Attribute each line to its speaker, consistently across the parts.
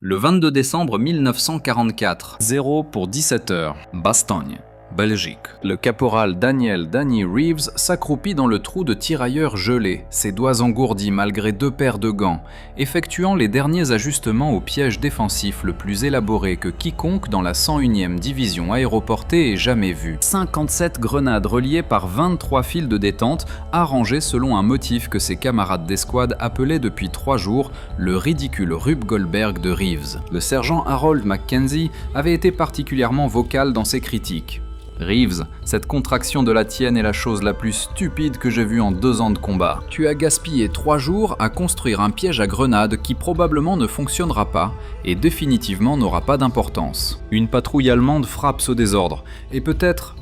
Speaker 1: Le 22 décembre 1944,
Speaker 2: 0 pour 17 heures, Bastogne, Belgique. Le caporal Daniel Danny Reeves s'accroupit dans le trou de tirailleurs gelé, ses doigts engourdis malgré 2 paires de gants, effectuant les derniers ajustements au piège défensif le plus élaboré que quiconque dans la 101e division aéroportée ait jamais vu. 57 grenades reliées par 23 fils de détente, arrangées selon un motif que ses camarades d'escouade appelaient depuis 3 jours le ridicule Rube Goldberg de Reeves. Le sergent Harold Mackenzie avait été particulièrement vocal dans ses critiques. Reeves, cette contraction de la tienne est la chose la plus stupide que j'ai vue en 2 ans de combat. Tu as gaspillé 3 jours à construire un piège à grenades qui probablement ne fonctionnera pas et définitivement n'aura pas d'importance. Une patrouille allemande frappe ce désordre et peut-être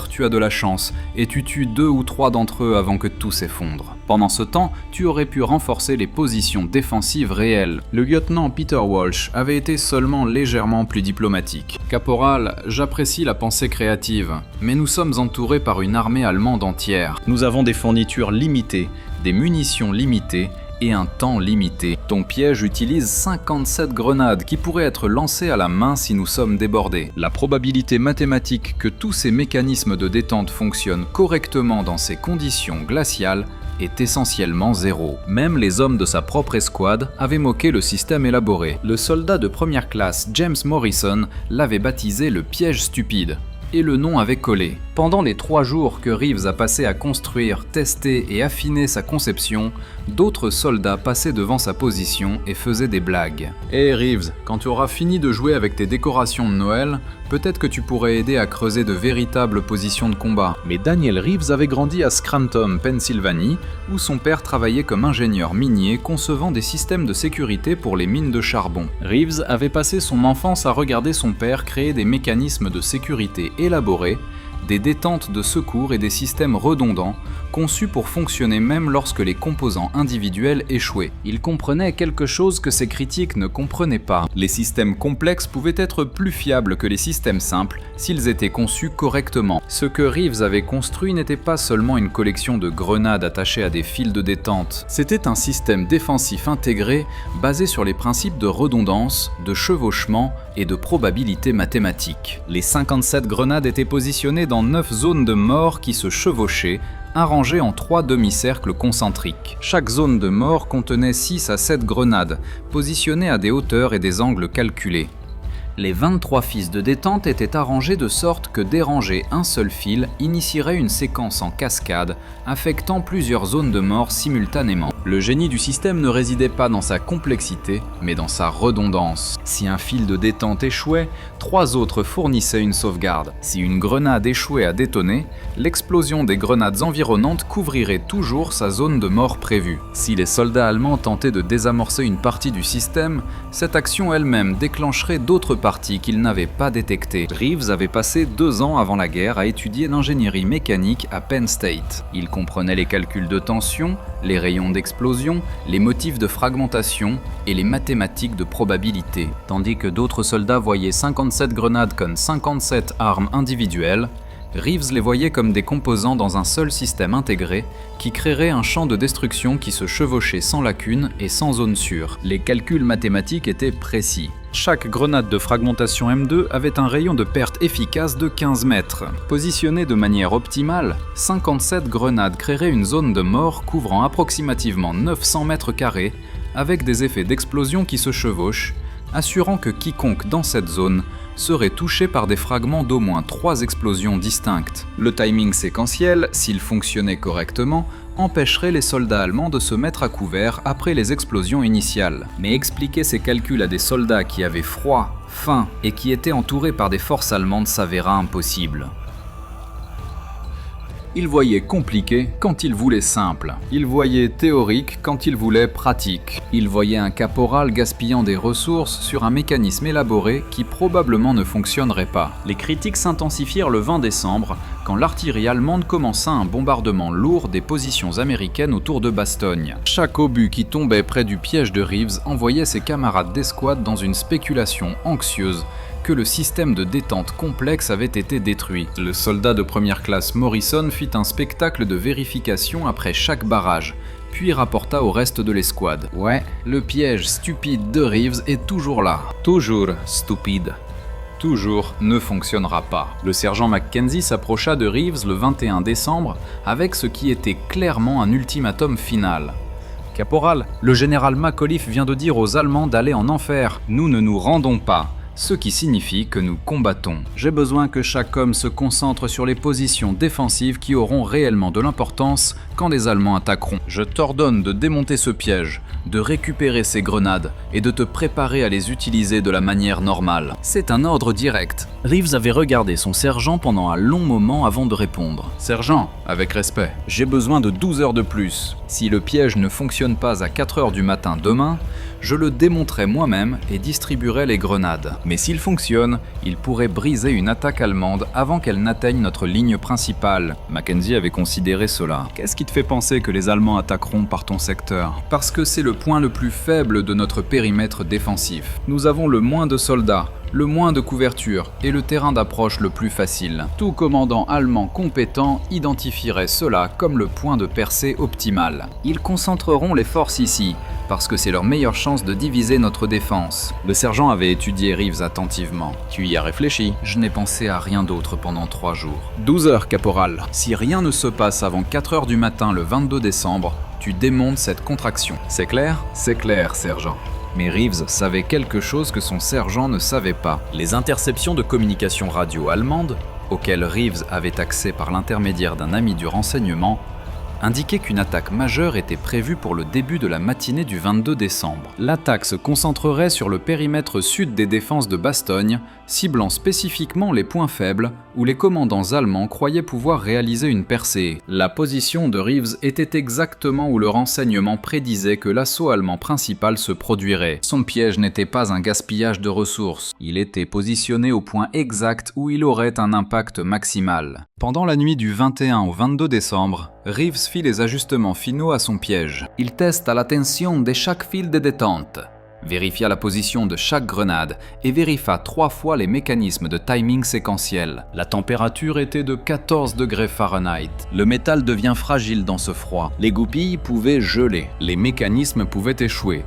Speaker 2: tu as de la chance et tu tues 2 ou 3 d'entre eux avant que tout s'effondre. Pendant ce temps, tu aurais pu renforcer les positions défensives réelles. Le lieutenant Peter Walsh avait été seulement légèrement plus diplomatique. Caporal, j'apprécie la pensée créative, mais nous sommes entourés par une armée allemande entière. Nous avons des fournitures limitées, des munitions limitées et un temps limité. Ton piège utilise 57 grenades qui pourraient être lancées à la main si nous sommes débordés. La probabilité mathématique que tous ces mécanismes de détente fonctionnent correctement dans ces conditions glaciales est essentiellement 0. Même les hommes de sa propre escouade avaient moqué le système élaboré. Le soldat de première classe James Morrison l'avait baptisé le piège stupide. Et le nom avait collé. Pendant les 3 jours que Reeves a passé à construire, tester et affiner sa conception, d'autres soldats passaient devant sa position et faisaient des blagues. Hé Reeves, quand tu auras fini de jouer avec tes décorations de Noël, peut-être que tu pourrais aider à creuser de véritables positions de combat. Mais Daniel Reeves avait grandi à Scranton, Pennsylvanie, où son père travaillait comme ingénieur minier concevant des systèmes de sécurité pour les mines de charbon. Reeves avait passé son enfance à regarder son père créer des mécanismes de sécurité élaborés, des détentes de secours et des systèmes redondants, conçus pour fonctionner même lorsque les composants individuels échouaient. Il comprenait quelque chose que ses critiques ne comprenaient pas. Les systèmes complexes pouvaient être plus fiables que les systèmes simples s'ils étaient conçus correctement. Ce que Reeves avait construit n'était pas seulement une collection de grenades attachées à des fils de détente, c'était un système défensif intégré basé sur les principes de redondance, de chevauchement et de probabilité mathématique. Les 57 grenades étaient positionnées dans 9 zones de mort qui se chevauchaient, arrangées en 3 demi-cercles concentriques. Chaque zone de mort contenait 6 à 7 grenades, positionnées à des hauteurs et des angles calculés. Les 23 fils de détente étaient arrangés de sorte que déranger un seul fil initierait une séquence en cascade, affectant plusieurs zones de mort simultanément. Le génie du système ne résidait pas dans sa complexité, mais dans sa redondance. Si un fil de détente échouait, 3 autres fournissaient une sauvegarde. Si une grenade échouait à détonner, l'explosion des grenades environnantes couvrirait toujours sa zone de mort prévue. Si les soldats allemands tentaient de désamorcer une partie du système, cette action elle-même déclencherait d'autres parties qu'ils n'avaient pas détectées. Reeves avait passé 2 ans avant la guerre à étudier l'ingénierie mécanique à Penn State. Il comprenait les calculs de tension, les rayons d'explosion, les motifs de fragmentation et les mathématiques de probabilité. Tandis que d'autres soldats voyaient 57 grenades comme 57 armes individuelles, Reeves les voyait comme des composants dans un seul système intégré qui créerait un champ de destruction qui se chevauchait sans lacune et sans zone sûre. Les calculs mathématiques étaient précis. Chaque grenade de fragmentation M2 avait un rayon de perte efficace de 15 mètres. Positionnées de manière optimale, 57 grenades créeraient une zone de mort couvrant approximativement 900 mètres carrés avec des effets d'explosion qui se chevauchent, assurant que quiconque dans cette zone serait touché par des fragments d'au moins 3 explosions distinctes. Le timing séquentiel, s'il fonctionnait correctement, empêcherait les soldats allemands de se mettre à couvert après les explosions initiales. Mais expliquer ces calculs à des soldats qui avaient froid, faim et qui étaient entourés par des forces allemandes s'avéra impossible. Il voyait compliqué quand il voulait simple. Il voyait théorique quand il voulait pratique. Il voyait un caporal gaspillant des ressources sur un mécanisme élaboré qui probablement ne fonctionnerait pas. Les critiques s'intensifièrent le 20 décembre quand l'artillerie allemande commença un bombardement lourd des positions américaines autour de Bastogne. Chaque obus qui tombait près du piège de Reeves envoyait ses camarades d'escouade dans une spéculation anxieuse que le système de détente complexe avait été détruit. Le soldat de première classe Morrison fit un spectacle de vérification après chaque barrage, puis rapporta au reste de l'escouade. Ouais, le piège stupide de Reeves est toujours là. Toujours stupide. Toujours ne fonctionnera pas. Le sergent Mackenzie s'approcha de Reeves le 21 décembre avec ce qui était clairement un ultimatum final. « Caporal, le général McAuliffe vient de dire aux Allemands d'aller en enfer. Nous ne nous rendons pas. Ce qui signifie que nous combattons. J'ai besoin que chaque homme se concentre sur les positions défensives qui auront réellement de l'importance quand les Allemands attaqueront. Je t'ordonne de démonter ce piège, de récupérer ces grenades et de te préparer à les utiliser de la manière normale. » C'est un ordre direct. Reeves avait regardé son sergent pendant un long moment avant de répondre. « Sergent, avec respect, j'ai besoin de 12 heures de plus. Si le piège ne fonctionne pas à 4 heures du matin demain, je le démonterai moi-même et distribuerai les grenades. Mais s'il fonctionne, il pourrait briser une attaque allemande avant qu'elle n'atteigne notre ligne principale. » Mackenzie avait considéré cela. « Qu'est-ce qui te fait penser que les Allemands attaqueront par ton secteur ? » « Parce que c'est le point le plus faible de notre périmètre défensif. Nous avons le moins de soldats, le moins de couverture et le terrain d'approche le plus facile. Tout commandant allemand compétent identifierait cela comme le point de percée optimal. Ils concentreront les forces ici, parce que c'est leur meilleure chance de diviser notre défense. » Le sergent avait étudié Reeves attentivement. « Tu y as réfléchi ? » Je n'ai pensé à rien d'autre pendant 3 jours. 12 heures, caporal. Si rien ne se passe avant 4 heures du matin le 22 décembre, tu démontes cette contraction. C'est clair ? C'est clair, sergent. Mais Reeves savait quelque chose que son sergent ne savait pas. Les interceptions de communication radio allemande, auxquelles Reeves avait accès par l'intermédiaire d'un ami du renseignement, indiquaient qu'une attaque majeure était prévue pour le début de la matinée du 22 décembre. L'attaque se concentrerait sur le périmètre sud des défenses de Bastogne, ciblant spécifiquement les points faibles où les commandants allemands croyaient pouvoir réaliser une percée. La position de Reeves était exactement où le renseignement prédisait que l'assaut allemand principal se produirait. Son piège n'était pas un gaspillage de ressources. Il était positionné au point exact où il aurait un impact maximal. Pendant la nuit du 21 au 22 décembre, Reeves fit les ajustements finaux à son piège. Il testa la tension de chaque fil de détente, vérifia la position de chaque grenade et vérifia 3 fois les mécanismes de timing séquentiel. La température était de 14 degrés Fahrenheit. Le métal devient fragile dans ce froid. Les goupilles pouvaient geler. Les mécanismes pouvaient échouer.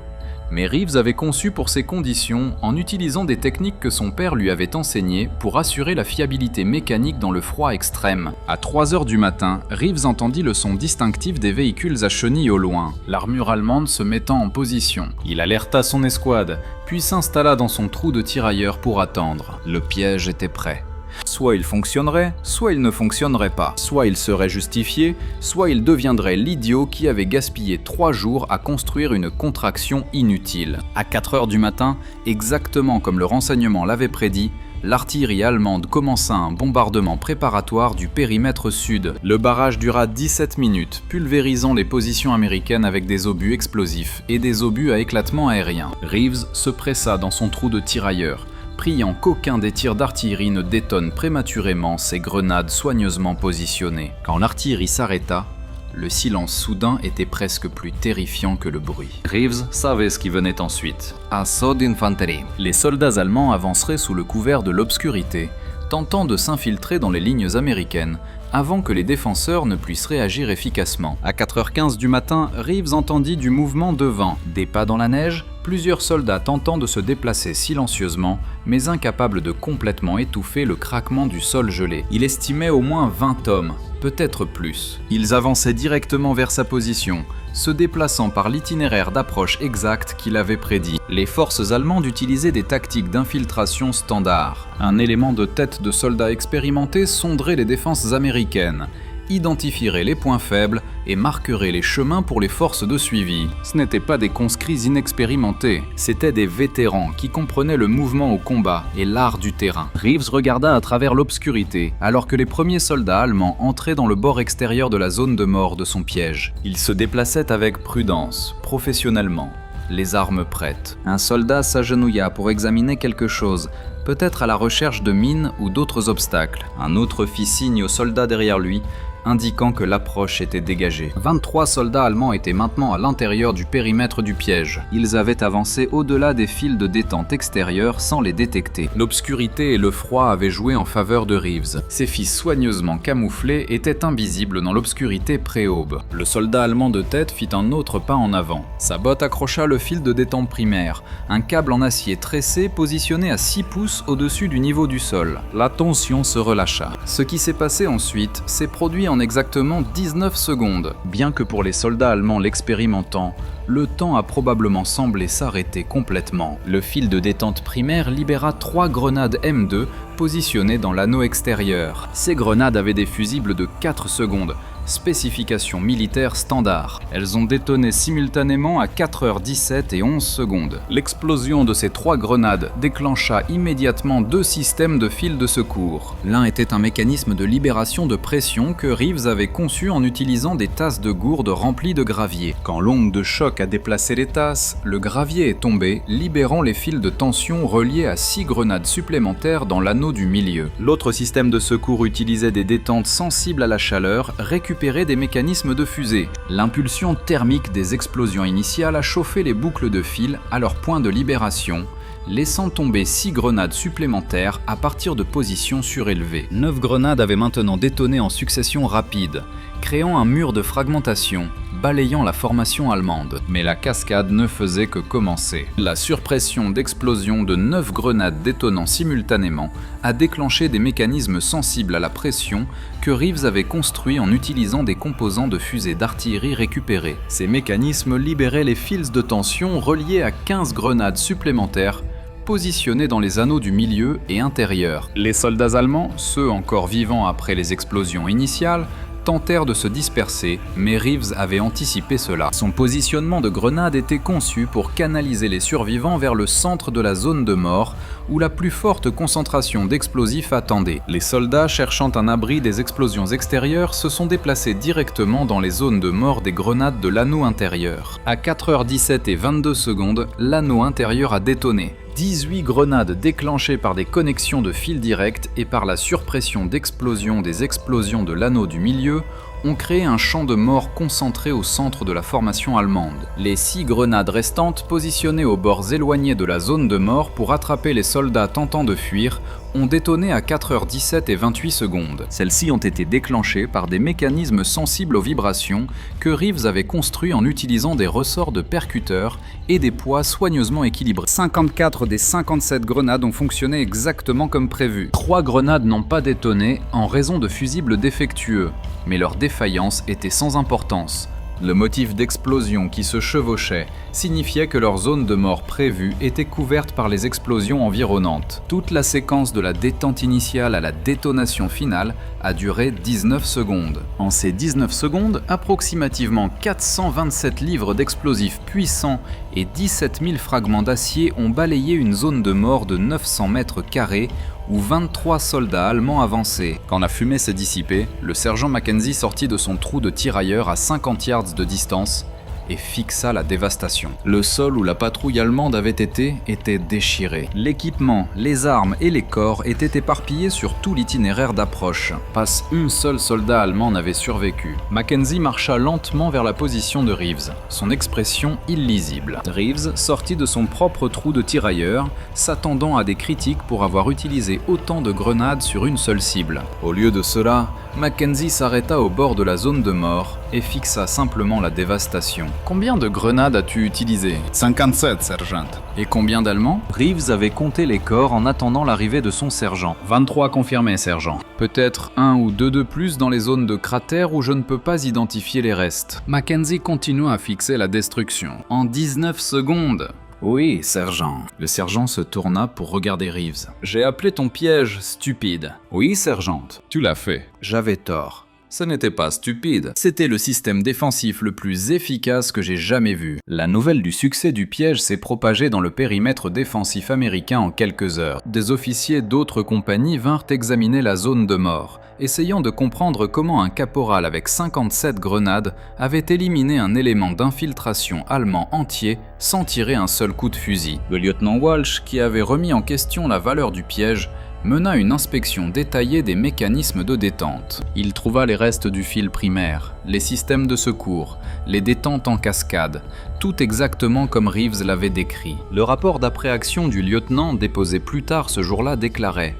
Speaker 2: Mais Reeves avait conçu pour ces conditions en utilisant des techniques que son père lui avait enseignées pour assurer la fiabilité mécanique dans le froid extrême. À 3 heures du matin, Reeves entendit le son distinctif des véhicules à chenilles au loin, l'armure allemande se mettant en position. Il alerta son escouade, puis s'installa dans son trou de tirailleurs pour attendre. Le piège était prêt. Soit il fonctionnerait, soit il ne fonctionnerait pas. Soit il serait justifié, soit il deviendrait l'idiot qui avait gaspillé 3 jours à construire une contraction inutile. À 4 heures du matin, exactement comme le renseignement l'avait prédit, l'artillerie allemande commença un bombardement préparatoire du périmètre sud. Le barrage dura 17 minutes, pulvérisant les positions américaines avec des obus explosifs et des obus à éclatement aérien. Reeves se pressa dans son trou de tirailleurs, priant qu'aucun des tirs d'artillerie ne détonne prématurément ses grenades soigneusement positionnées. Quand l'artillerie s'arrêta, le silence soudain était presque plus terrifiant que le bruit. Reeves savait ce qui venait ensuite. Assaut d'infanterie. Les soldats allemands avanceraient sous le couvert de l'obscurité, tentant de s'infiltrer dans les lignes américaines, avant que les défenseurs ne puissent réagir efficacement. À 4h15 du matin, Reeves entendit du mouvement devant, des pas dans la neige, plusieurs soldats tentant de se déplacer silencieusement, mais incapables de complètement étouffer le craquement du sol gelé. Il estimait au moins 20 hommes, peut-être plus. Ils avançaient directement vers sa position, se déplaçant par l'itinéraire d'approche exact qu'il avait prédit. Les forces allemandes utilisaient des tactiques d'infiltration standard. Un élément de tête de soldats expérimentés sonderait les défenses américaines, identifierait les points faibles et marquerait les chemins pour les forces de suivi. Ce n'étaient pas des conscrits inexpérimentés, c'étaient des vétérans qui comprenaient le mouvement au combat et l'art du terrain. Reeves regarda à travers l'obscurité, alors que les premiers soldats allemands entraient dans le bord extérieur de la zone de mort de son piège. Ils se déplaçaient avec prudence, professionnellement, les armes prêtes. Un soldat s'agenouilla pour examiner quelque chose, peut-être à la recherche de mines ou d'autres obstacles. Un autre fit signe aux soldats derrière lui, indiquant que l'approche était dégagée. 23 soldats allemands étaient maintenant à l'intérieur du périmètre du piège. Ils avaient avancé au-delà des fils de détente extérieure sans les détecter. L'obscurité et le froid avaient joué en faveur de Reeves. Ses fils soigneusement camouflés étaient invisibles dans l'obscurité pré-aube. Le soldat allemand de tête fit un autre pas en avant. Sa botte accrocha le fil de détente primaire, un câble en acier tressé positionné à 6 pouces au-dessus du niveau du sol. La tension se relâcha. Ce qui s'est passé ensuite s'est produit en exactement 19 secondes. Bien que pour les soldats allemands l'expérimentant, le temps a probablement semblé s'arrêter complètement. Le fil de détente primaire libéra 3 grenades M2 positionnées dans l'anneau extérieur. Ces grenades avaient des fusibles de 4 secondes, spécification militaire standard. Elles ont détonné simultanément à 4h17 et 11 secondes. L'explosion de ces 3 grenades déclencha immédiatement 2 systèmes de fils de secours. L'un était un mécanisme de libération de pression que Reeves avait conçu en utilisant des tasses de gourde remplies de gravier. Quand l'onde de choc a déplacé les tasses, le gravier est tombé, libérant les fils de tension reliés à 6 grenades supplémentaires dans l'anneau du milieu. L'autre système de secours utilisait des détentes sensibles à la chaleur, récupérer des mécanismes de fusée. L'impulsion thermique des explosions initiales a chauffé les boucles de fil à leur point de libération, laissant tomber 6 grenades supplémentaires à partir de positions surélevées. 9 grenades avaient maintenant détonné en succession rapide, créant un mur de fragmentation, balayant la formation allemande. Mais la cascade ne faisait que commencer. La surpression d'explosion de 9 grenades détonnant simultanément a déclenché des mécanismes sensibles à la pression que Reeves avait construits en utilisant des composants de fusées d'artillerie récupérés. Ces mécanismes libéraient les fils de tension reliés à 15 grenades supplémentaires positionnés dans les anneaux du milieu et intérieur. Les soldats allemands, ceux encore vivants après les explosions initiales, tentèrent de se disperser, mais Reeves avait anticipé cela. Son positionnement de grenade était conçu pour canaliser les survivants vers le centre de la zone de mort, où la plus forte concentration d'explosifs attendait. Les soldats, cherchant un abri des explosions extérieures, se sont déplacés directement dans les zones de mort des grenades de l'anneau intérieur. À 4h17 et 22 secondes, l'anneau intérieur a détonné. 18 grenades déclenchées par des connexions de fil direct et par la surpression d'explosion des explosions de l'anneau du milieu ont créé un champ de mort concentré au centre de la formation allemande. Les 6 grenades restantes, positionnées aux bords éloignés de la zone de mort pour attraper les soldats tentant de fuir, ont détonné à 4h17 et 28 secondes. Celles-ci ont été déclenchées par des mécanismes sensibles aux vibrations que Reeves avait construits en utilisant des ressorts de percuteurs et des poids soigneusement équilibrés. 54 des 57 grenades ont fonctionné exactement comme prévu. 3 grenades n'ont pas détonné en raison de fusibles défectueux, mais leur défaillance était sans importance. Le motif d'explosion qui se chevauchait signifiait que leur zone de mort prévue était couverte par les explosions environnantes. Toute la séquence de la détente initiale à la détonation finale a duré 19 secondes. En ces 19 secondes, approximativement 427 livres d'explosifs puissants et 17 000 fragments d'acier ont balayé une zone de mort de 900 mètres carrés où 23 soldats allemands avançaient. Quand la fumée s'est dissipée, le sergent Mackenzie sortit de son trou de tirailleur à 50 yards de distance et fixa la dévastation. Le sol où la patrouille allemande avait été était déchiré. L'équipement, les armes et les corps étaient éparpillés sur tout l'itinéraire d'approche. Pas un seul soldat allemand n'avait survécu. Mackenzie marcha lentement vers la position de Reeves, son expression illisible. Reeves sortit de son propre trou de tirailleur, s'attendant à des critiques pour avoir utilisé autant de grenades sur une seule cible. Au lieu de cela, Mackenzie s'arrêta au bord de la zone de mort et fixa simplement la dévastation. Combien de grenades as-tu utilisé ?
Speaker 3: 57, sergent.
Speaker 2: Et combien d'Allemands ? Reeves avait compté les corps en attendant l'arrivée de son sergent.
Speaker 3: 23 confirmés, sergent.
Speaker 2: Peut-être 1 ou 2 de plus dans les zones de cratères où je ne peux pas identifier les restes. Mackenzie continua à fixer la destruction. En 19 secondes. Oui, sergent. Le sergent se tourna pour regarder Reeves. J'ai appelé ton piège stupide. Oui, sergente.
Speaker 3: Tu l'as fait.
Speaker 2: J'avais tort. Ce n'était pas stupide, c'était le système défensif le plus efficace que j'ai jamais vu. La nouvelle du succès du piège s'est propagée dans le périmètre défensif américain en quelques heures. Des officiers d'autres compagnies vinrent examiner la zone de mort, essayant de comprendre comment un caporal avec 57 grenades avait éliminé un élément d'infiltration allemand entier sans tirer un seul coup de fusil. Le lieutenant Walsh, qui avait remis en question la valeur du piège, mena une inspection détaillée des mécanismes de détente. Il trouva les restes du fil primaire, les systèmes de secours, les détentes en cascade, tout exactement comme Reeves l'avait décrit. Le rapport d'après-action du lieutenant déposé plus tard ce jour-là déclarait: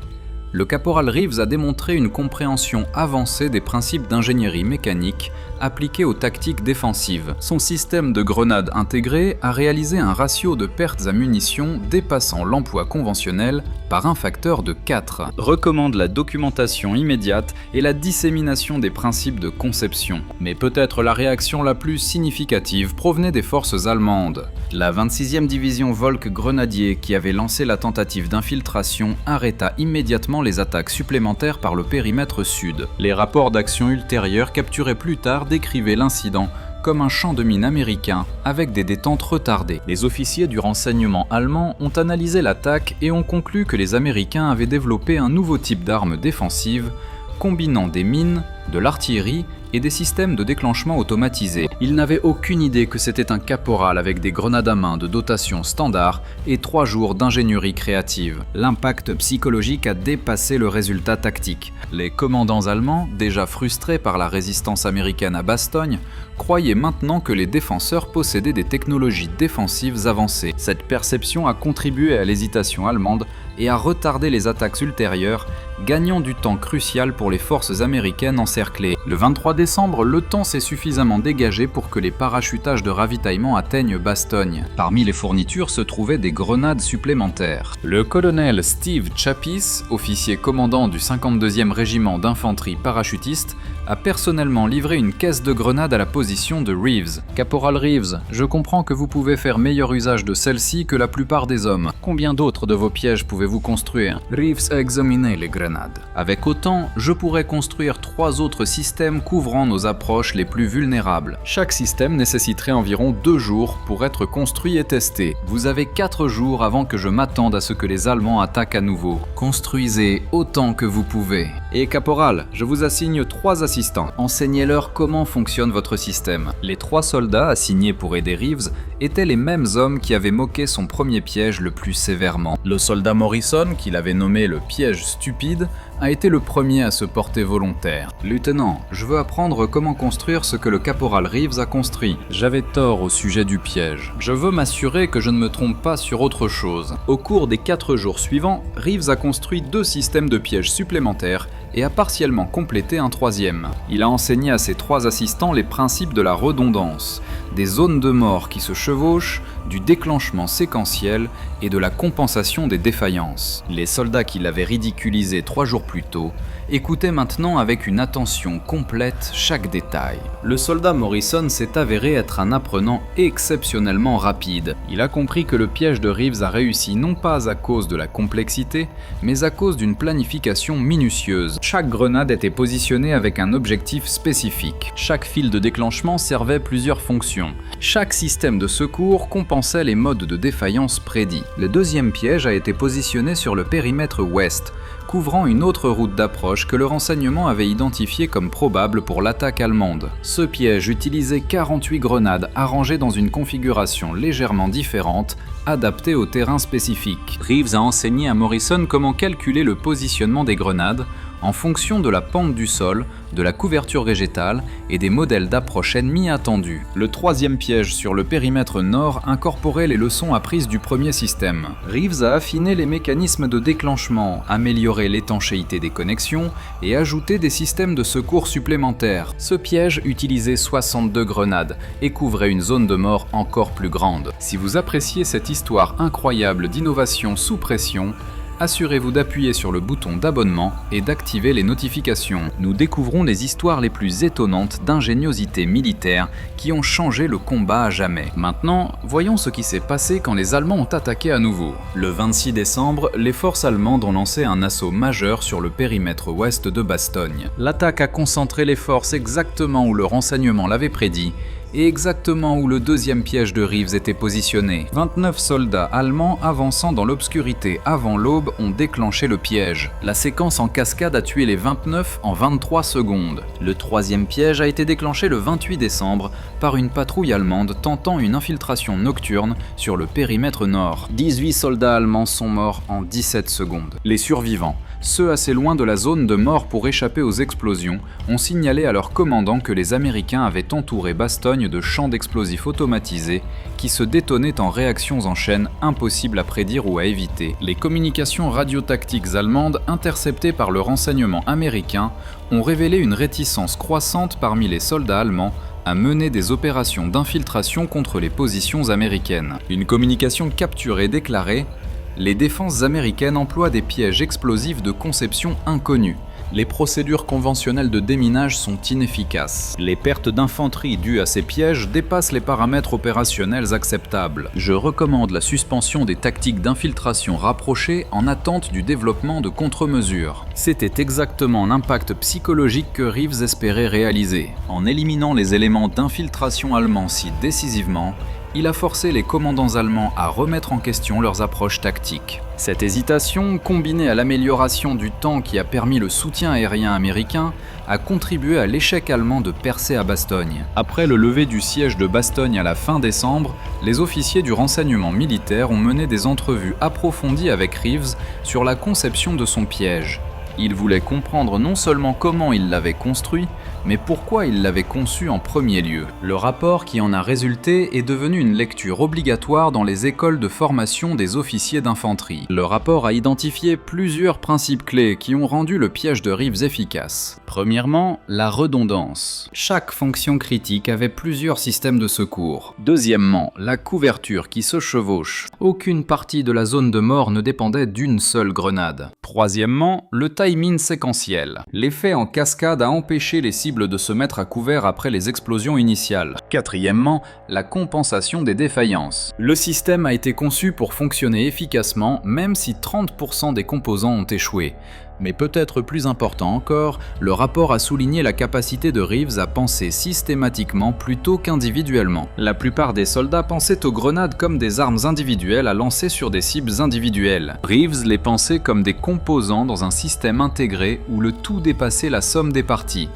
Speaker 2: le caporal Reeves a démontré une compréhension avancée des principes d'ingénierie mécanique appliqués aux tactiques défensives. Son système de grenades intégré a réalisé un ratio de pertes à munitions dépassant l'emploi conventionnel par un facteur de 4. Recommande la documentation immédiate et la dissémination des principes de conception. Mais peut-être la réaction la plus significative provenait des forces allemandes. La 26e division Volk Grenadier, qui avait lancé la tentative d'infiltration, arrêta immédiatement les attaques supplémentaires par le périmètre sud. Les rapports d'action ultérieurs capturés plus tard décrivaient l'incident comme un champ de mines américain avec des détentes retardées. Les officiers du renseignement allemand ont analysé l'attaque et ont conclu que les Américains avaient développé un nouveau type d'arme défensive combinant des mines, de l'artillerie et des systèmes de déclenchement automatisés. Ils n'avaient aucune idée que c'était un caporal avec des grenades à main de dotation standard et 3 jours d'ingénierie créative. L'impact psychologique a dépassé le résultat tactique. Les commandants allemands, déjà frustrés par la résistance américaine à Bastogne, croyaient maintenant que les défenseurs possédaient des technologies défensives avancées. Cette perception a contribué à l'hésitation allemande et a retardé les attaques ultérieures, gagnant du temps crucial pour les forces américaines encerclées. Le 23 décembre, le temps s'est suffisamment dégagé pour que les parachutages de ravitaillement atteignent Bastogne. Parmi les fournitures se trouvaient des grenades supplémentaires. Le colonel Steve Chapis, officier commandant du 52e régiment d'infanterie parachutiste, a personnellement livré une caisse de grenades à la position de Reeves. Caporal Reeves, je comprends que vous pouvez faire meilleur usage de celle-ci que la plupart des hommes. Combien d'autres de vos pièges pouvez-vous construire? Reeves a examiné les grenades. Avec autant, je pourrais construire 3 autres systèmes couvrant nos approches les plus vulnérables. Chaque système nécessiterait environ 2 jours pour être construit et testé. Vous avez 4 jours avant que je m'attende à ce que les Allemands attaquent à nouveau. Construisez autant que vous pouvez. Et caporal, je vous assigne 3 assistants. Enseignez-leur comment fonctionne votre système. Les 3 soldats assignés pour aider Reeves étaient les mêmes hommes qui avaient moqué son premier piège le plus sévèrement. Le soldat Morrison, qu'il avait nommé le piège stupide, a été le premier à se porter volontaire. Lieutenant, je veux apprendre comment construire ce que le caporal Reeves a construit. J'avais tort au sujet du piège. Je veux m'assurer que je ne me trompe pas sur autre chose. Au cours des 4 jours suivants, Reeves a construit 2 systèmes de pièges supplémentaires et a partiellement complété un 3e. Il a enseigné à ses 3 assistants les principes de la redondance, des zones de mort qui se chevauchent, du déclenchement séquentiel et de la compensation des défaillances. Les soldats qui l'avaient ridiculisé 3 jours plus tôt écoutaient maintenant avec une attention complète chaque détail. Le soldat Morrison s'est avéré être un apprenant exceptionnellement rapide. Il a compris que le piège de Reeves a réussi non pas à cause de la complexité, mais à cause d'une planification minutieuse. Chaque grenade était positionnée avec un objectif spécifique. Chaque fil de déclenchement servait plusieurs fonctions. Chaque système de secours compensait les modes de défaillance prédits. Le 2e piège a été positionné sur le périmètre ouest, couvrant une autre route d'approche que le renseignement avait identifiée comme probable pour l'attaque allemande. Ce piège utilisait 48 grenades arrangées dans une configuration légèrement différente, adaptée au terrain spécifique. Reeves a enseigné à Morrison comment calculer le positionnement des grenades en fonction de la pente du sol, de la couverture végétale et des modèles d'approche ennemis attendus. Le 3e piège sur le périmètre nord incorporait les leçons apprises du premier système. Reeves a affiné les mécanismes de déclenchement, amélioré l'étanchéité des connexions et ajouté des systèmes de secours supplémentaires. Ce piège utilisait 62 grenades et couvrait une zone de mort encore plus grande. Si vous appréciez cette histoire incroyable d'innovation sous pression, assurez-vous d'appuyer sur le bouton d'abonnement et d'activer les notifications. Nous découvrons les histoires les plus étonnantes d'ingéniosité militaire qui ont changé le combat à jamais. Maintenant, voyons ce qui s'est passé quand les Allemands ont attaqué à nouveau. Le 26 décembre, les forces allemandes ont lancé un assaut majeur sur le périmètre ouest de Bastogne. L'attaque a concentré les forces exactement où le renseignement l'avait prédit, et exactement où le 2e piège de Reeves était positionné. 29 soldats allemands avançant dans l'obscurité avant l'aube ont déclenché le piège. La séquence en cascade a tué les 29 en 23 secondes. Le 3e piège a été déclenché le 28 décembre par une patrouille allemande tentant une infiltration nocturne sur le périmètre nord. 18 soldats allemands sont morts en 17 secondes. Les survivants, ceux assez loin de la zone de mort pour échapper aux explosions ont signalé à leur commandant que les Américains avaient entouré Bastogne de champs d'explosifs automatisés qui se détonaient en réactions en chaîne impossibles à prédire ou à éviter. Les communications radiotactiques allemandes interceptées par le renseignement américain ont révélé une réticence croissante parmi les soldats allemands à mener des opérations d'infiltration contre les positions américaines. Une communication capturée déclarait « Les défenses américaines emploient des pièges explosifs de conception inconnue. Les procédures conventionnelles de déminage sont inefficaces. Les pertes d'infanterie dues à ces pièges dépassent les paramètres opérationnels acceptables. Je recommande la suspension des tactiques d'infiltration rapprochées en attente du développement de contre-mesures. » C'était exactement l'impact psychologique que Reeves espérait réaliser. En éliminant les éléments d'infiltration allemands si décisivement, il a forcé les commandants allemands à remettre en question leurs approches tactiques. Cette hésitation, combinée à l'amélioration du temps qui a permis le soutien aérien américain, a contribué à l'échec allemand de percer à Bastogne. Après le lever du siège de Bastogne à la fin décembre, les officiers du renseignement militaire ont mené des entrevues approfondies avec Reeves sur la conception de son piège. Ils voulaient comprendre non seulement comment il l'avait construit, mais pourquoi il l'avait conçu en premier lieu. Le rapport qui en a résulté est devenu une lecture obligatoire dans les écoles de formation des officiers d'infanterie. Le rapport a identifié plusieurs principes clés qui ont rendu le piège de Reeves efficace. Premièrement, la redondance. Chaque fonction critique avait plusieurs systèmes de secours. Deuxièmement, la couverture qui se chevauche. Aucune partie de la zone de mort ne dépendait d'une seule grenade. Troisièmement, le timing séquentiel. L'effet en cascade a empêché les cibles de se mettre à couvert après les explosions initiales. Quatrièmement, la compensation des défaillances. Le système a été conçu pour fonctionner efficacement même si 30% des composants ont échoué. Mais peut-être plus important encore, le rapport a souligné la capacité de Reeves à penser systématiquement plutôt qu'individuellement. La plupart des soldats pensaient aux grenades comme des armes individuelles à lancer sur des cibles individuelles. Reeves les pensait comme des composants dans un système intégré où le tout dépassait la somme des parties.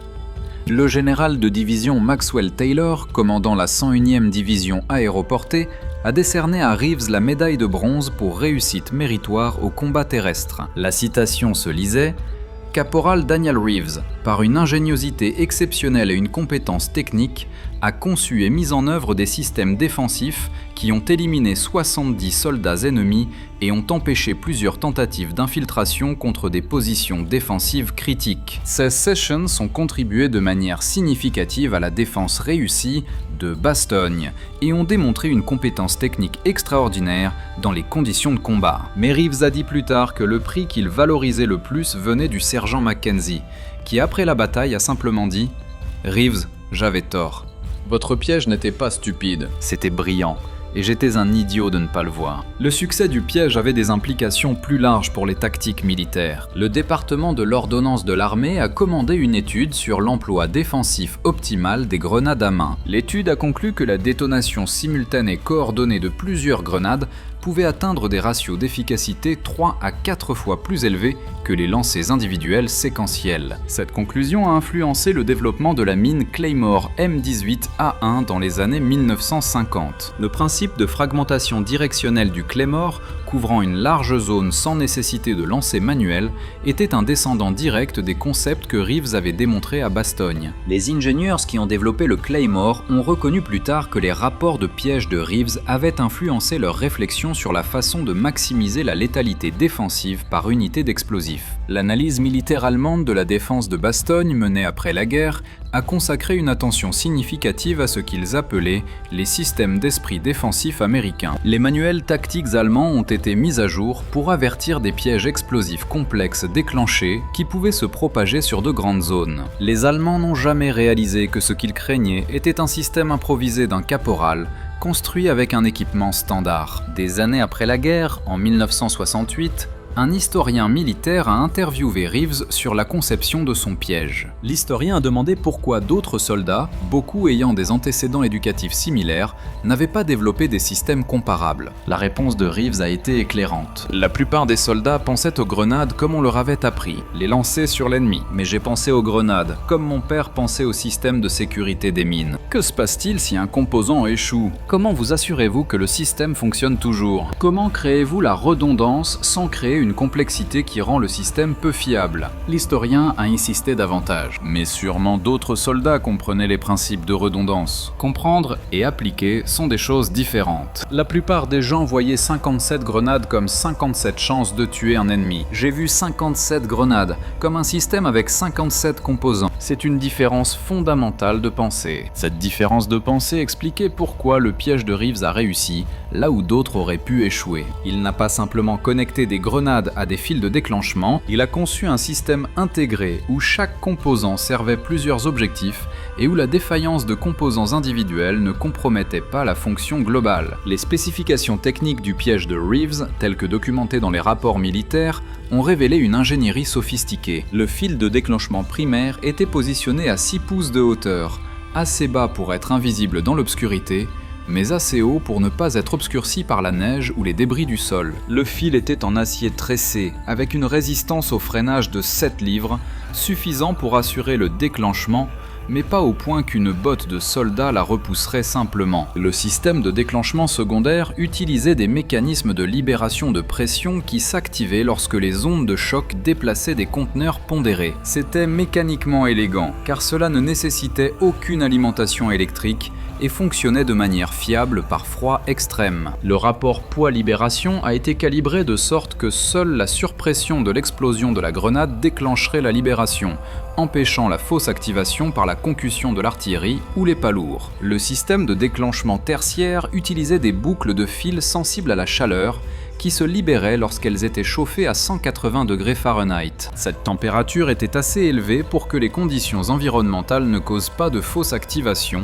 Speaker 2: Le général de division Maxwell Taylor, commandant la 101e division aéroportée, a décerné à Reeves la médaille de bronze pour réussite méritoire au combat terrestre. La citation se lisait « Caporal Daniel Reeves, par une ingéniosité exceptionnelle et une compétence technique, a conçu et mis en œuvre des systèmes défensifs qui ont éliminé 70 soldats ennemis et ont empêché plusieurs tentatives d'infiltration contre des positions défensives critiques. Ces sessions ont contribué de manière significative à la défense réussie de Bastogne et ont démontré une compétence technique extraordinaire dans les conditions de combat. » Mais Reeves a dit plus tard que le prix qu'il valorisait le plus venait du sergent Mackenzie, qui après la bataille a simplement dit « Reeves, j'avais tort. Votre piège n'était pas stupide, c'était brillant. Et j'étais un idiot de ne pas le voir. » Le succès du piège avait des implications plus larges pour les tactiques militaires. Le département de l'ordonnance de l'armée a commandé une étude sur l'emploi défensif optimal des grenades à main. L'étude a conclu que la détonation simultanée coordonnée de plusieurs grenades pouvait atteindre des ratios d'efficacité 3 à 4 fois plus élevés que les lancers individuels séquentiels. Cette conclusion a influencé le développement de la mine Claymore M18A1 dans les années 1950. Le principe de fragmentation directionnelle du Claymore, couvrant une large zone sans nécessité de lancer manuel, était un descendant direct des concepts que Reeves avait démontrés à Bastogne. Les ingénieurs qui ont développé le Claymore ont reconnu plus tard que les rapports de piège de Reeves avaient influencé leur réflexion sur la façon de maximiser la létalité défensive par unité d'explosifs. L'analyse militaire allemande de la défense de Bastogne menée après la guerre a consacré une attention significative à ce qu'ils appelaient les systèmes d'esprit défensifs américains. Les manuels tactiques allemands ont été mis à jour pour avertir des pièges explosifs complexes déclenchés qui pouvaient se propager sur de grandes zones. Les Allemands n'ont jamais réalisé que ce qu'ils craignaient était un système improvisé d'un caporal construit avec un équipement standard. Des années après la guerre, en 1968, un historien militaire a interviewé Reeves sur la conception de son piège. L'historien a demandé pourquoi d'autres soldats, beaucoup ayant des antécédents éducatifs similaires, n'avaient pas développé des systèmes comparables. La réponse de Reeves a été éclairante. La plupart des soldats pensaient aux grenades comme on leur avait appris, les lancer sur l'ennemi. Mais j'ai pensé aux grenades, comme mon père pensait au système de sécurité des mines. Que se passe-t-il si un composant échoue? Comment vous assurez-vous que le système fonctionne toujours? Comment créez-vous la redondance sans créer une complexité qui rend le système peu fiable.
Speaker 3: L'historien a insisté davantage.
Speaker 2: Mais sûrement d'autres soldats comprenaient les principes de redondance.
Speaker 3: Comprendre et appliquer sont des choses différentes.
Speaker 2: La plupart des gens voyaient 57 grenades comme 57 chances de tuer un ennemi.
Speaker 1: J'ai vu 57 grenades, comme un système avec 57 composants.
Speaker 2: C'est une différence fondamentale de pensée. Cette différence de pensée expliquait pourquoi le piège de Reeves a réussi, là où d'autres auraient pu échouer.
Speaker 1: Il n'a pas simplement connecté des grenades à des fils de déclenchement,
Speaker 2: Il a conçu un système intégré où chaque composant servait plusieurs objectifs et où la défaillance de composants individuels ne compromettait pas la fonction globale.
Speaker 1: les spécifications techniques du piège de Reeves, telles que documentées dans les rapports militaires, ont révélé une ingénierie sophistiquée. Le fil de déclenchement primaire était positionné à 6 pouces de hauteur, assez bas pour être invisible dans l'obscurité, mais assez haut pour ne pas être obscurci par la neige ou les débris du sol. Le fil était en acier tressé, avec une résistance au freinage de 7 livres, suffisant pour assurer le déclenchement, mais pas au point qu'une botte de soldat la repousserait simplement. Le système de déclenchement secondaire utilisait des mécanismes de libération de pression qui s'activaient lorsque les ondes de choc déplaçaient des conteneurs pondérés. C'était mécaniquement élégant, car cela ne nécessitait aucune alimentation électrique et fonctionnait de manière fiable par froid extrême. Le rapport poids-libération a été calibré de sorte que seule la surpression de l'explosion de la grenade déclencherait la libération, empêchant la fausse activation par la concussion de l'artillerie ou les pas lourds. Le système de déclenchement tertiaire utilisait des boucles de fils sensibles à la chaleur qui se libéraient lorsqu'elles étaient chauffées à 180 degrés Fahrenheit. Cette température était assez élevée pour que les conditions environnementales ne causent pas de fausse activation,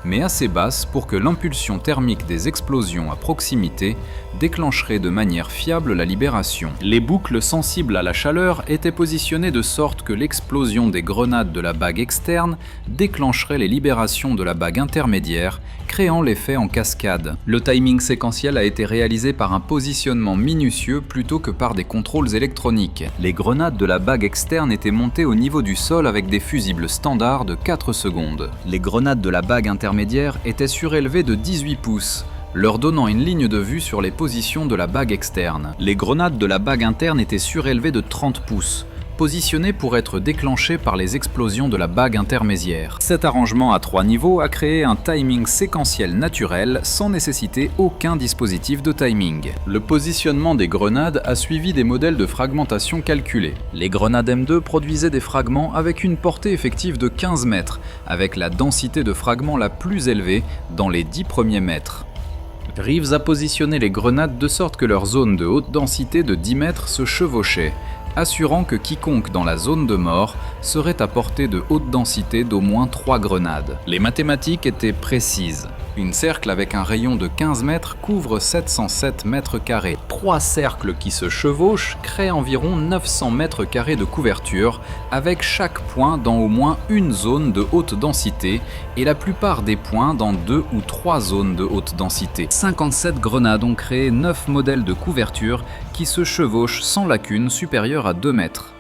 Speaker 1: mais assez basse pour que l'impulsion thermique des explosions à proximité déclencherait de manière fiable la libération. Les boucles sensibles à la chaleur étaient positionnées de sorte que l'explosion des grenades de la bague externe déclencherait les libérations de la bague intermédiaire, créant l'effet en cascade. Le timing séquentiel a été réalisé par un positionnement minutieux plutôt que par des contrôles électroniques. Les grenades de la bague externe étaient montées au niveau du sol avec des fusibles standards de 4 secondes. Les grenades de la bague intermédiaire étaient surélevées de 18 pouces, leur donnant une ligne de vue sur les positions de la bague externe. Les grenades de la bague interne étaient surélevées de 30 pouces, positionnées pour être déclenchées par les explosions de la bague intermédiaire. Cet arrangement à 3 niveaux a créé un timing séquentiel naturel sans nécessiter aucun dispositif de timing. Le positionnement des grenades a suivi des modèles de fragmentation calculés. Les grenades M2 produisaient des fragments avec une portée effective de 15 mètres, avec la densité de fragments la plus élevée dans les 10 premiers mètres. Reeves a positionné les grenades de sorte que leur zone de haute densité de 10 mètres se chevauchait, assurant que quiconque dans la zone de mort serait à portée de haute densité d'au moins 3 grenades. Les mathématiques étaient précises. Une cercle avec un rayon de 15 mètres couvre 707 mètres carrés. 3 cercles qui se chevauchent créent environ 900 mètres carrés de couverture, avec chaque point dans au moins une zone de haute densité et la plupart des points dans 2 ou 3 zones de haute densité. 57 grenades ont créé 9 modèles de couverture qui se chevauchent sans lacune supérieure à 2 mètres.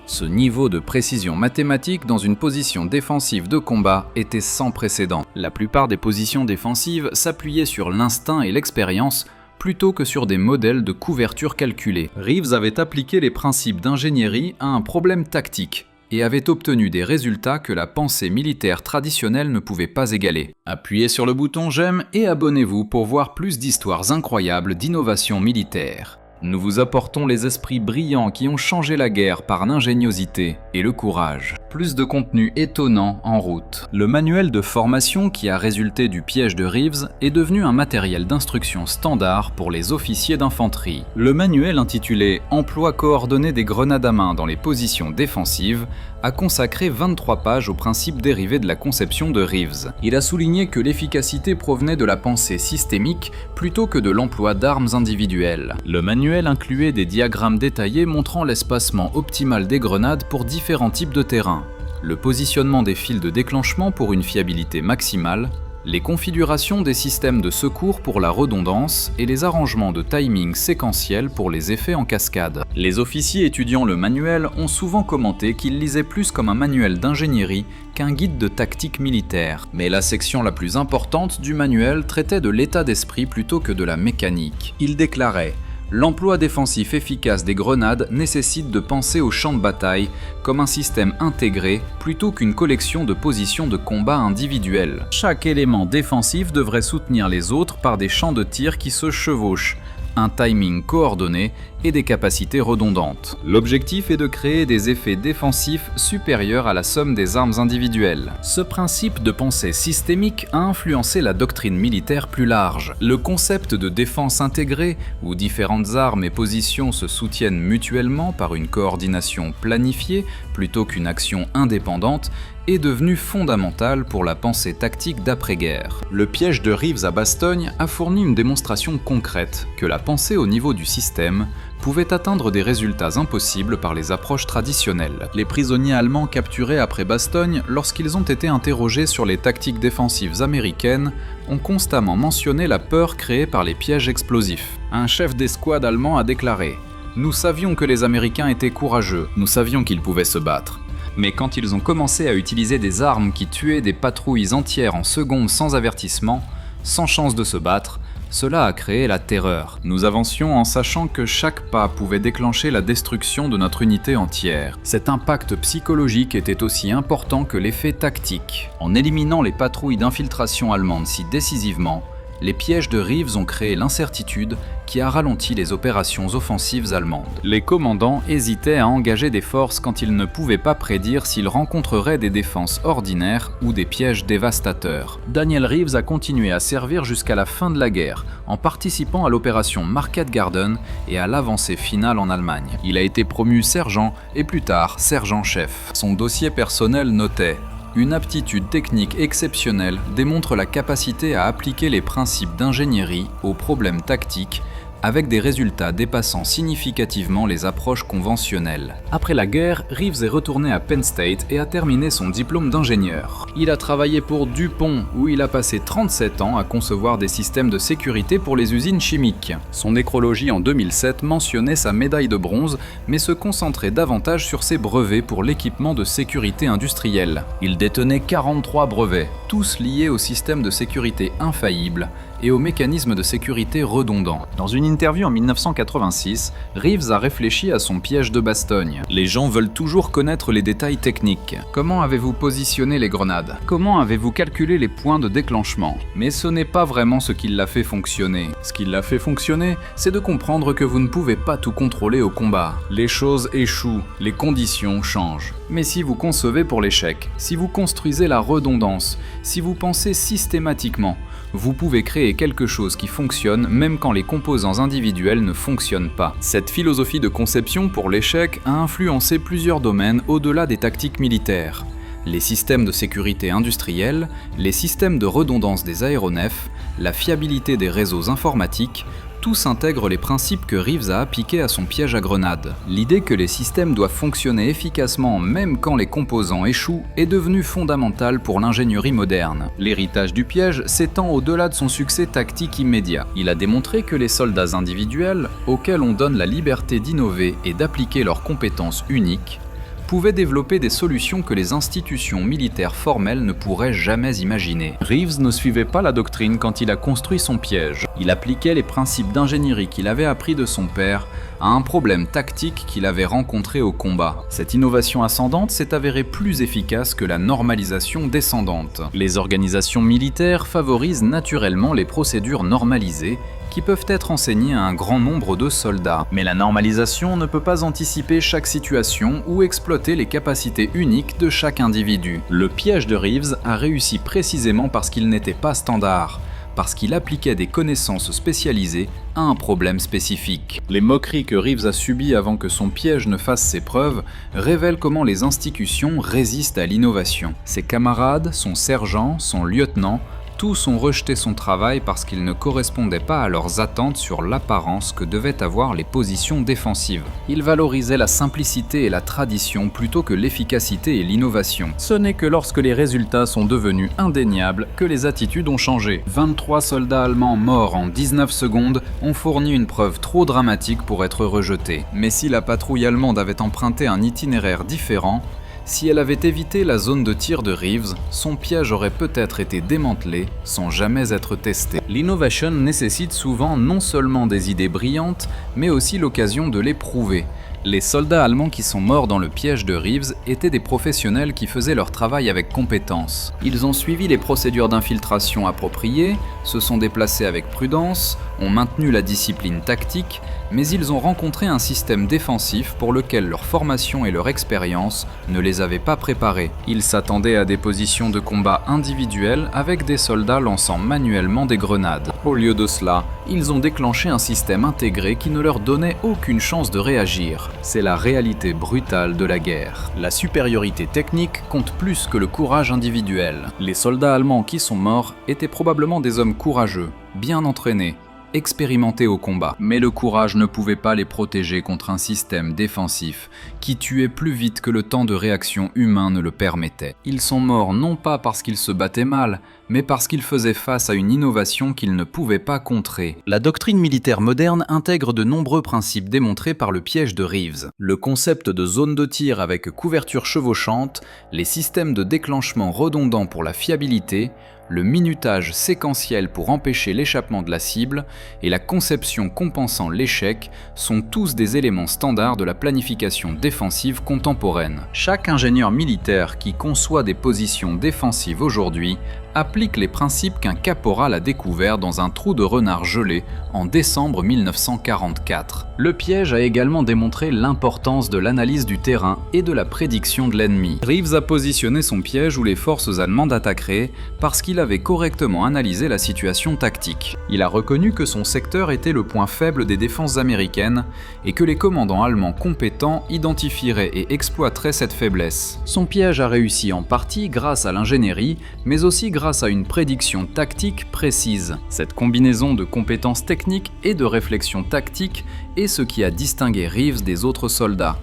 Speaker 1: Ce niveau de précision mathématique dans une position défensive de combat était sans précédent. La plupart des positions défensives s'appuyaient sur l'instinct et l'expérience plutôt que sur des modèles de couverture calculés. Reeves avait appliqué les principes d'ingénierie à un problème tactique et avait obtenu des résultats que la pensée militaire traditionnelle ne pouvait pas égaler. Appuyez sur le bouton j'aime et abonnez-vous pour voir plus d'histoires incroyables d'innovation militaire. Nous vous apportons les esprits brillants qui ont changé la guerre par l'ingéniosité et le courage. Plus de contenu étonnant en route. Le manuel de formation qui a résulté du piège de Reeves est devenu un matériel d'instruction standard pour les officiers d'infanterie. Le manuel intitulé « Emploi coordonné des grenades à main dans les positions défensives » a consacré 23 pages aux principes dérivés de la conception de Reeves. Il a souligné que l'efficacité provenait de la pensée systémique plutôt que de l'emploi d'armes individuelles. Le manuel incluait des diagrammes détaillés montrant l'espacement optimal des grenades pour différents types de terrains, le positionnement des fils de déclenchement pour une fiabilité maximale, les configurations des systèmes de secours pour la redondance et les arrangements de timing séquentiels pour les effets en cascade. Les officiers étudiant le manuel ont souvent commenté qu'ils lisaient plus comme un manuel d'ingénierie qu'un guide de tactique militaire. Mais la section la plus importante du manuel traitait de l'état d'esprit plutôt que de la mécanique. Il déclarait: L'emploi défensif efficace des grenades nécessite de penser au champ de bataille comme un système intégré plutôt qu'une collection de positions de combat individuelles. Chaque élément défensif devrait soutenir les autres par des champs de tir qui se chevauchent, un timing coordonné et des capacités redondantes. L'objectif est de créer des effets défensifs supérieurs à la somme des armes individuelles. Ce principe de pensée systémique a influencé la doctrine militaire plus large. Le concept de défense intégrée, où différentes armes et positions se soutiennent mutuellement par une coordination planifiée plutôt qu'une action indépendante, est devenu fondamental pour la pensée tactique d'après-guerre. Le piège de Reeves à Bastogne a fourni une démonstration concrète que la pensée au niveau du système pouvait atteindre des résultats impossibles par les approches traditionnelles. Les prisonniers allemands capturés après Bastogne, lorsqu'ils ont été interrogés sur les tactiques défensives américaines, ont constamment mentionné la peur créée par les pièges explosifs. Un chef d'escouade allemand a déclaré « Nous savions que les Américains étaient courageux, nous savions qu'ils pouvaient se battre. Mais quand ils ont commencé à utiliser des armes qui tuaient des patrouilles entières en secondes sans avertissement, sans chance de se battre, cela a créé la terreur. Nous avancions en sachant que chaque pas pouvait déclencher la destruction de notre unité entière. Cet impact psychologique était aussi important que l'effet tactique. En éliminant les patrouilles d'infiltration allemandes si décisivement, les pièges de Reeves ont créé l'incertitude qui a ralenti les opérations offensives allemandes. Les commandants hésitaient à engager des forces quand ils ne pouvaient pas prédire s'ils rencontreraient des défenses ordinaires ou des pièges dévastateurs. Daniel Reeves a continué à servir jusqu'à la fin de la guerre, en participant à l'opération Market Garden et à l'avancée finale en Allemagne. Il a été promu sergent et plus tard sergent-chef. Son dossier personnel notait: une aptitude technique exceptionnelle démontre la capacité à appliquer les principes d'ingénierie aux problèmes tactiques avec des résultats dépassant significativement les approches conventionnelles. Après la guerre, Reeves est retourné à Penn State et a terminé son diplôme d'ingénieur. Il a travaillé pour DuPont, où il a passé 37 ans à concevoir des systèmes de sécurité pour les usines chimiques. Son nécrologie en 2007 mentionnait sa médaille de bronze, mais se concentrait davantage sur ses brevets pour l'équipement de sécurité industrielle. Il détenait 43 brevets, tous liés au système de sécurité infaillible et aux mécanismes de sécurité redondants. Dans une interview en 1986, Reeves a réfléchi à son piège de Bastogne. Les gens veulent toujours connaître les détails techniques. Comment avez-vous positionné les grenades? Comment avez-vous calculé les points de déclenchement? Mais ce n'est pas vraiment ce qui l'a fait fonctionner. Ce qui l'a fait fonctionner, c'est de comprendre que vous ne pouvez pas tout contrôler au combat. Les choses échouent, les conditions changent. Mais si vous concevez pour l'échec, si vous construisez la redondance, si vous pensez systématiquement, vous pouvez créer quelque chose qui fonctionne même quand les composants individuels ne fonctionnent pas. Cette philosophie de conception pour l'échec a influencé plusieurs domaines au-delà des tactiques militaires. Les systèmes de sécurité industrielle, les systèmes de redondance des aéronefs, la fiabilité des réseaux informatiques, tous intègrent les principes que Reeves a appliqués à son piège à grenades. L'idée que les systèmes doivent fonctionner efficacement même quand les composants échouent est devenue fondamentale pour l'ingénierie moderne. L'héritage du piège s'étend au-delà de son succès tactique immédiat. Il a démontré que les soldats individuels, auxquels on donne la liberté d'innover et d'appliquer leurs compétences uniques, pouvaient développer des solutions que les institutions militaires formelles ne pourraient jamais imaginer. Reeves ne suivait pas la doctrine quand il a construit son piège. Il appliquait les principes d'ingénierie qu'il avait appris de son père à un problème tactique qu'il avait rencontré au combat. Cette innovation ascendante s'est avérée plus efficace que la normalisation descendante. Les organisations militaires favorisent naturellement les procédures normalisées qui peuvent être enseignées à un grand nombre de soldats. Mais la normalisation ne peut pas anticiper chaque situation ou exploiter les capacités uniques de chaque individu. Le piège de Reeves a réussi précisément parce qu'il n'était pas standard, parce qu'il appliquait des connaissances spécialisées à un problème spécifique. Les moqueries que Reeves a subies avant que son piège ne fasse ses preuves révèlent comment les institutions résistent à l'innovation. Ses camarades, son sergent, son lieutenant, tous ont rejeté son travail parce qu'il ne correspondait pas à leurs attentes sur l'apparence que devaient avoir les positions défensives. Ils valorisaient la simplicité et la tradition plutôt que l'efficacité et l'innovation. Ce n'est que lorsque les résultats sont devenus indéniables que les attitudes ont changé. 23 soldats allemands morts en 19 secondes ont fourni une preuve trop dramatique pour être rejetés. Mais si la patrouille allemande avait emprunté un itinéraire différent,
Speaker 2: Si elle avait évité la zone de tir de Reeves, son piège aurait peut-être été démantelé sans jamais être testé. L'innovation nécessite souvent non seulement des idées brillantes, mais aussi l'occasion de les prouver. Les soldats allemands qui sont morts dans le piège de Reeves étaient des professionnels qui faisaient leur travail avec compétence. Ils ont suivi les procédures d'infiltration appropriées, se sont déplacés avec prudence, ont maintenu la discipline tactique, mais ils ont rencontré un système défensif pour lequel leur formation et leur expérience ne les avaient pas préparés. Ils s'attendaient à des positions de combat individuelles avec des soldats lançant manuellement des grenades. Au lieu de cela, ils ont déclenché un système intégré qui ne leur donnait aucune chance de réagir. C'est la réalité brutale de la guerre. La supériorité technique compte plus que le courage individuel. Les soldats allemands qui sont morts étaient probablement des hommes courageux, bien entraînés, expérimentés au combat. Mais le courage ne pouvait pas les protéger contre un système défensif qui tuait plus vite que le temps de réaction humain ne le permettait. Ils sont morts non pas parce qu'ils se battaient mal, mais parce qu'ils faisaient face à une innovation qu'ils ne pouvaient pas contrer. La doctrine militaire moderne intègre de nombreux principes démontrés par le piège de Reeves. Le concept de zone de tir avec couverture chevauchante, les systèmes de déclenchement redondants pour la fiabilité, le minutage séquentiel pour empêcher l'échappement de la cible et la conception compensant l'échec sont tous des éléments standards de la planification défensive contemporaine. Chaque ingénieur militaire qui conçoit des positions défensives aujourd'hui applique les principes qu'un caporal a découverts dans un trou de renard gelé en décembre 1944. Le piège a également démontré l'importance de l'analyse du terrain et de la prédiction de l'ennemi. Reeves a positionné son piège où les forces allemandes attaqueraient parce qu'il avait correctement analysé la situation tactique. Il a reconnu que son secteur était le point faible des défenses américaines et que les commandants allemands compétents identifieraient et exploiteraient cette faiblesse. Son piège a réussi en partie grâce à l'ingénierie, mais aussi grâce à une prédiction tactique précise. Cette combinaison de compétences techniques et de réflexion tactique est ce qui a distingué Reeves des autres soldats.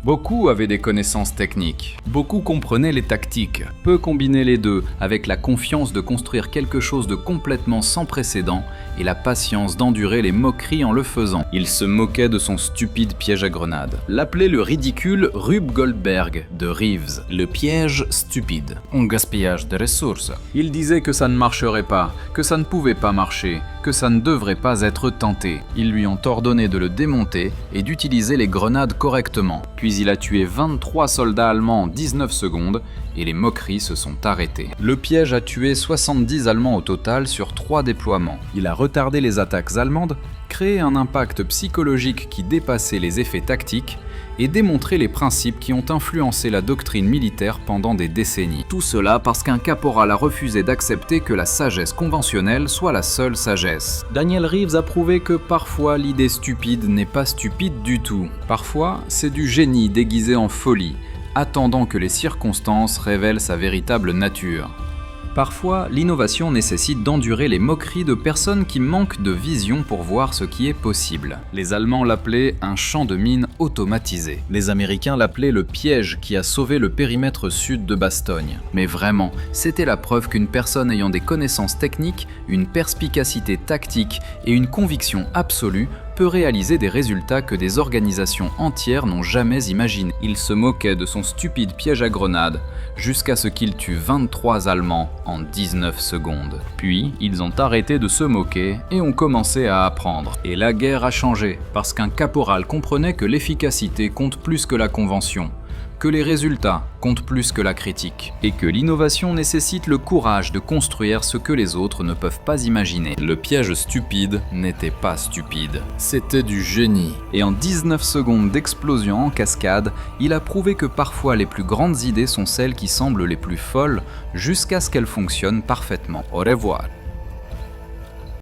Speaker 2: Beaucoup avaient des connaissances techniques, beaucoup comprenaient les tactiques, peu combinaient les deux avec la confiance de construire quelque chose de complètement sans précédent et la patience d'endurer les moqueries en le faisant. Il se moquait de son stupide piège à grenades. L'appelait le ridicule Rube Goldberg de Reeves, le piège stupide. Un gaspillage de ressources. Il disait que ça ne marcherait pas, que ça ne pouvait pas marcher, que ça ne devrait pas être tenté. Ils lui ont ordonné de le démonter et d'utiliser les grenades correctement. Puis il a tué 23 soldats allemands en 19 secondes et les moqueries se sont arrêtées. Le piège a tué 70 Allemands au total sur 3 déploiements. Il a retardé les attaques allemandes, créé un impact psychologique qui dépassait les effets tactiques et démontré les principes qui ont influencé la doctrine militaire pendant des décennies. Tout cela parce qu'un caporal a refusé d'accepter que la sagesse conventionnelle soit la seule sagesse. Daniel Reeves a prouvé que parfois l'idée stupide n'est pas stupide du tout. Parfois, c'est du génie déguisé en folie, attendant que les circonstances révèlent sa véritable nature. Parfois, l'innovation nécessite d'endurer les moqueries de personnes qui manquent de vision pour voir ce qui est possible. Les Allemands l'appelaient un champ de mines automatisé. Les Américains l'appelaient le piège qui a sauvé le périmètre sud de Bastogne. Mais vraiment, c'était la preuve qu'une personne ayant des connaissances techniques, une perspicacité tactique et une conviction absolue peut réaliser des résultats que des organisations entières n'ont jamais imaginés. Il se moquait de son stupide piège à grenades, jusqu'à ce qu'il tue 23 Allemands en 19 secondes. Puis, ils ont arrêté de se moquer et ont commencé à apprendre. Et la guerre a changé, parce qu'un caporal comprenait que l'efficacité compte plus que la convention, que les résultats comptent plus que la critique, et que l'innovation nécessite le courage de construire ce que les autres ne peuvent pas imaginer. Le piège stupide n'était pas stupide, c'était du génie. Et en 19 secondes d'explosion en cascade, il a prouvé que parfois les plus grandes idées sont celles qui semblent les plus folles, jusqu'à ce qu'elles fonctionnent parfaitement. Au revoir.